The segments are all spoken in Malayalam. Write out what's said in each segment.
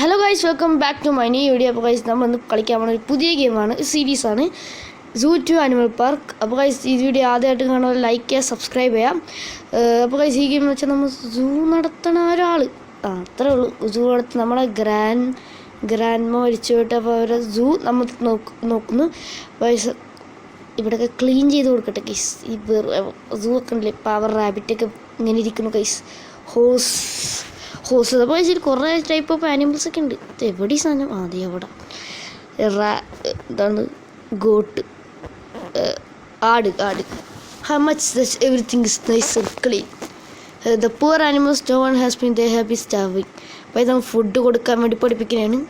Hello guys, welcome back to my new video. അപ്പോൾ ഗൈസ് നമ്മളിന്ന് കളിക്കാൻ പോകുന്ന ഒരു പുതിയ ഗെയിമാണ്, സീരീസാണ് സൂ ടു ആനിമൽ പാർക്ക്. അപ്പോൾ ഗൈസ് ഈ വീഡിയോ ആദ്യമായിട്ട് കാണുമ്പോൾ ലൈക്ക് ചെയ്യുക, സബ്സ്ക്രൈബ് ചെയ്യാം. അപ്പോൾ ഗൈസ് ഈ ഗെയിം എന്ന് വെച്ചാൽ നമ്മൾ സൂ നടത്തണ ഒരാൾ അത്രേ ഉള്ളൂ. സൂ നടത്തി നമ്മളെ ഗ്രാൻഡ് മരിച്ചു പോയിട്ട് അപ്പോൾ അവരെ സൂ നമ്മൾ നോക്കുന്നു. ഗൈസ് ഇവിടെയൊക്കെ ക്ലീൻ ചെയ്ത് കൊടുക്കട്ടെ ഗൈസ്. ഈ സൂ ഒക്കെ ഉണ്ടല്ലേ, പവർ റാബിറ്റൊക്കെ ഇങ്ങനെ ഇരിക്കുന്നു ഗൈസ്. ഹോസ് അപ്പോൾ ഇതിൽ കുറേ ടൈപ്പ് ഓഫ് ആനിമൽസ് ഒക്കെ ഉണ്ട്. ഇത് എവിടെ സാധനം അതെ അവിടെ ഇതാണ് ഗോട്ട്, ആട്. How much everything is nice and clean. The poor animals no one has been they have been starving. അപ്പോൾ ഇത് ഫുഡ് കൊടുക്കാൻ വേണ്ടി പഠിപ്പിക്കുന്നതാണ്.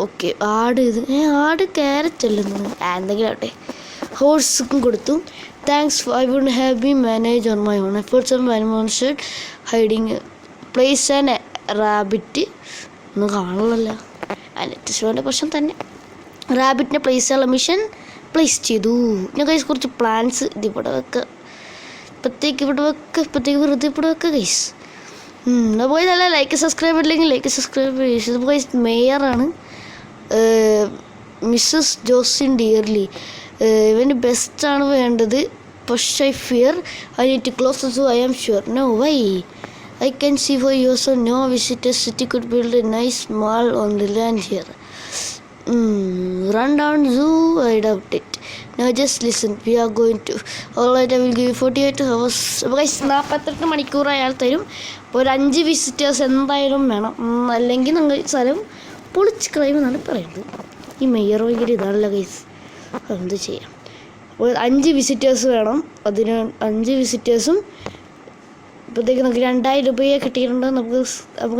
ഓക്കെ ആട് ക്യാരറ്റ് അല്ലെന്ന് എന്തെങ്കിലും ആട്ടെ. ഹോഴ്സും കൊടുത്തു. Thanks, I wouldn't have been managed on my own. I put some animal shed hiding. Place an rabbit. ഒന്നും കാണുന്നില്ല. നെറ്റ് പ്രശ്നം തന്നെ. റാബിറ്റിനെ പ്ലേസ് ചെയ്യാനുള്ള മിഷൻ പ്ലേസ് ചെയ്തു. ഞാൻ ഗൈസ് കുറച്ച് പ്ലാൻസ് ഇതിവിടെ വെക്കുക. ഇപ്പോഴത്തേക്ക് വെറുതെ ഇവിടെ വെക്കുക ഗൈസ്. പോയി നല്ല ലൈക്ക് സബ്സ്ക്രൈബ് ഇല്ലെങ്കിൽ ലൈക്ക് സബ്സ്ക്രൈബ് ചെയ്തു. ഗൈസ് മേയറാണ് മിസ്സസ് ജോസിൻ ഡിയർലി. ഇവന് ബെസ്റ്റാണ് വേണ്ടത്. പക്ഷേ I fear I need to close so I am sure. No why I can see for your so no visitors city could build a nice mall on the land here. Run down zoo, I doubt it. Now just listen, we are going to. Alright, I will give you 48 hours. അപ്പോൾ 48 മണിക്കൂർ അയാൾ തരും. അപ്പോൾ ഒരു 5 വിസിറ്റേഴ്സ് എന്തായാലും വേണം, അല്ലെങ്കിൽ നിങ്ങൾ സ്ഥലം പൊളിച്ച് കളയുമെന്നാണ് പറയുന്നത്. ഈ മെയ്യറോ ഇങ്ങനെ ഇതാണല്ലോ ഗൈസ്, എന്ത് ചെയ്യാം. അപ്പോൾ 5 വിസിറ്റേഴ്സ് വേണം. അതിന് 5 വിസിറ്റേഴ്സും ഇപ്പോഴത്തേക്ക് നമുക്ക് 2000 രൂപയെ കിട്ടിയിട്ടുണ്ട്. നമുക്ക്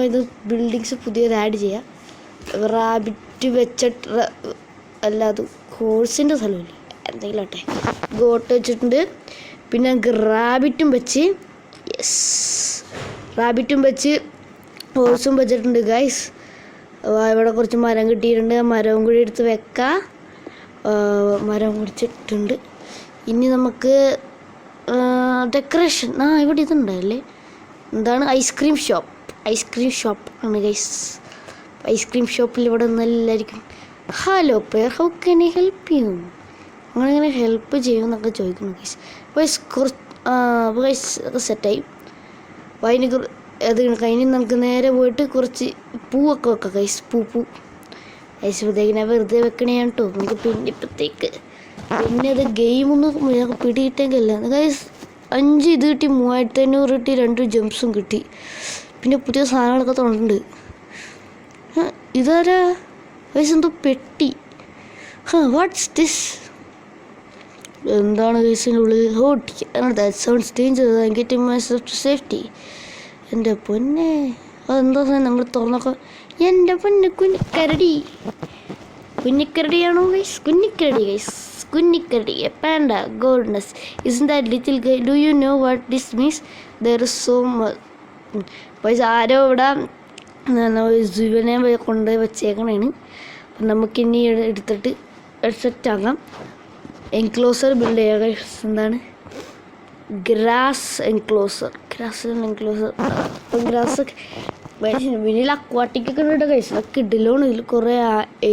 ഇത് ബിൽഡിങ്സ് പുതിയത് ആഡ് ചെയ്യാം. റാബിറ്റ് വെച്ചിട്ട് അല്ലാതെ ഹോഴ്സിൻ്റെ സ്ഥലമില്ല, എന്തെങ്കിലും ആട്ടെ. ഗോട്ട് വെച്ചിട്ടുണ്ട്. പിന്നെ റാബിറ്റും വെച്ച് ഹോഴ്സും വെച്ചിട്ടുണ്ട് ഗൈസ്. ഇവിടെ കുറച്ച് മരം കിട്ടിയിട്ടുണ്ട്. മരവും കൂടി എടുത്ത് വെക്കാം. മരം കുടിച്ചിട്ടുണ്ട്. ഇനി നമുക്ക് ഡെക്കറേഷൻ ഇവിടെ ഇതുണ്ടായില്ലേ, എന്താണ് ഐസ്ക്രീം ഷോപ്പ് ആണ് ഗൈസ്. ഐസ്ക്രീം ഷോപ്പിൽ ഇവിടെ നിന്നെല്ലായിരിക്കും ഹലോ പേർ how can I help you, അങ്ങനെ ഹെൽപ്പ് ചെയ്യുമെന്നൊക്കെ ചോദിക്കണം ഗൈസ്. ഗൈസ് ഒക്കെ സെറ്റായി. അപ്പോൾ അത് കഴിഞ്ഞ് നമുക്ക് നേരെ പോയിട്ട് കുറച്ച് പൂവൊക്കെ വെക്കാം ഗൈസ്. പൂ ഐശ്വര്യത്തേക്കിനെ വെറുതെ വെക്കണേയാണ് കേട്ടോ. നമുക്ക് പിന്നെ അത് ഗെയിമൊന്നും ഞങ്ങൾക്ക് പിടികിട്ടെങ്കിലല്ല ഗൈസ്. 5 ഇത് കിട്ടി, 3500 കിട്ടി, 2 ജംപ്സും കിട്ടി. പിന്നെ പുതിയ സാധനങ്ങളൊക്കെ തോന്നുന്നുണ്ട്. ഇതാരാ ഗൈസ്, എന്തോ പെട്ടി. വാട്ട്സ് ദിസ്, എന്താണ് ഗൈസിൻ്റെ ഉള്ളിൽ? That sounds dangerous, I getting myself to safety. എൻ്റെ പൊന്നെ, അതെന്താ സാധനം? നമ്മൾ തുറന്നൊക്കെ എൻ്റെ പൊന്നെ കുഞ്ഞിക്കരടിയാണോ ഗൈസ്? കുഞ്ഞിക്കരടി a panda goodness. Isn't that little guy? Do you know what this means? There is so much. അപ്പോൾ ആരോ ഇവിടെ ഇവനെ കൊണ്ടുപോയി വെച്ചേക്കണേണ്. അപ്പം നമുക്കിനി എടുത്തിട്ട് സെറ്റാക്കാം. എൻക്ലോസർ ബിൽഡ് ചെയ്യാം ഗൈസ്. എന്താണ് ഗ്രാസ് എൻക്ലോസർ. അപ്പം ഗ്രാസ് വലിയ അക്വാട്ടിക്കൊക്കെ ഉണ്ട് ഗൈസ്. അതൊക്കെ ഇടലാണ്. ഇതിൽ കുറേ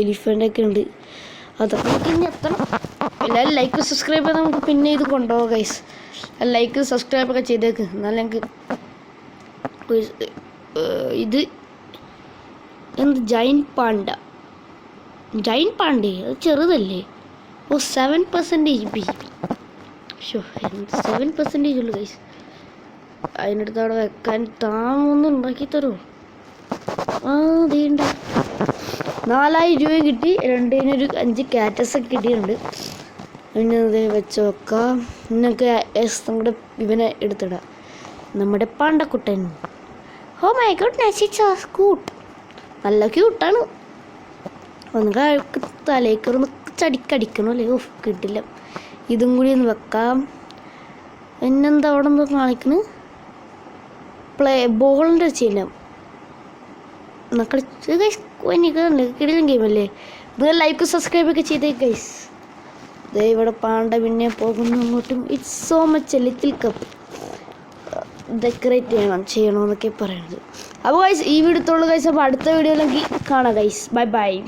എലിഫൻ്റൊക്കെ ഉണ്ട്. അതൊക്കെ നമുക്ക് ഇനി എത്തണം. എല്ലാവരും ലൈക്ക് സബ്സ്ക്രൈബ് ചെയ്താൽ നമുക്ക് പിന്നെ ഇത് കൊണ്ടുപോകാം ഗൈസ്. ലൈക്ക് സബ്സ്ക്രൈബൊക്കെ ചെയ്തേക്ക്, എന്നാലും ഞങ്ങൾക്ക് ഇത് എന്ത് ജൈൻറ്റ് പാണ്ടേ അത് ചെറുതല്ലേ? 7% ബി. 7% ഉള്ളു ഗൈസ്. അതിനടുത്ത് അവിടെ വെക്കാൻ താമൊന്നും ഉണ്ടാക്കി തരുമോ? അതേണ്ട 4000 രൂപയും കിട്ടി. 5 കാറ്റസൊക്കെ കിട്ടിയിട്ടുണ്ട്. പിന്നെ അത് വെച്ച് വെക്കാം. നിങ്ങൾക്ക് നമ്മുടെ ഇവനെ എടുത്തിടാം, നമ്മുടെ പാണ്ടക്കുട്ടൻ. Oh my goodness, it's so cute. നല്ല ക്യൂട്ടാണ്. ഒന്ന് തലേക്കൊന്ന് ചടിക്കടിക്കണം അല്ലേ? ഓഫ് കിട്ടില്ല. ഇതും കൂടി ഒന്ന് വെക്കാം. പിന്നെന്താ അവിടെ എന്തോ കാണിക്കണ്? ബോളിൻ്റെ ചിഹ്നം. കിടിലൻ ഗെയിമല്ലേ? നിങ്ങൾ ലൈക്ക് സബ്സ്ക്രൈബ് ഒക്കെ ചെയ്തേ ഗൈസ്. ഇവിടെ പാണ്ട പിന്നെ പോകുന്നു അങ്ങോട്ടും. It's so much a little cup. Decorate ചെയ്യണമെന്നൊക്കെ പറയുന്നത്. അപ്പോൾ ഗൈസ് ഈ വീഡിയോ ഇത്രയുള്ളൂ ഗൈസ്. അപ്പോൾ അടുത്ത വീഡിയോയിലേക്ക് കാണാം ഗൈസ്. Bye bye.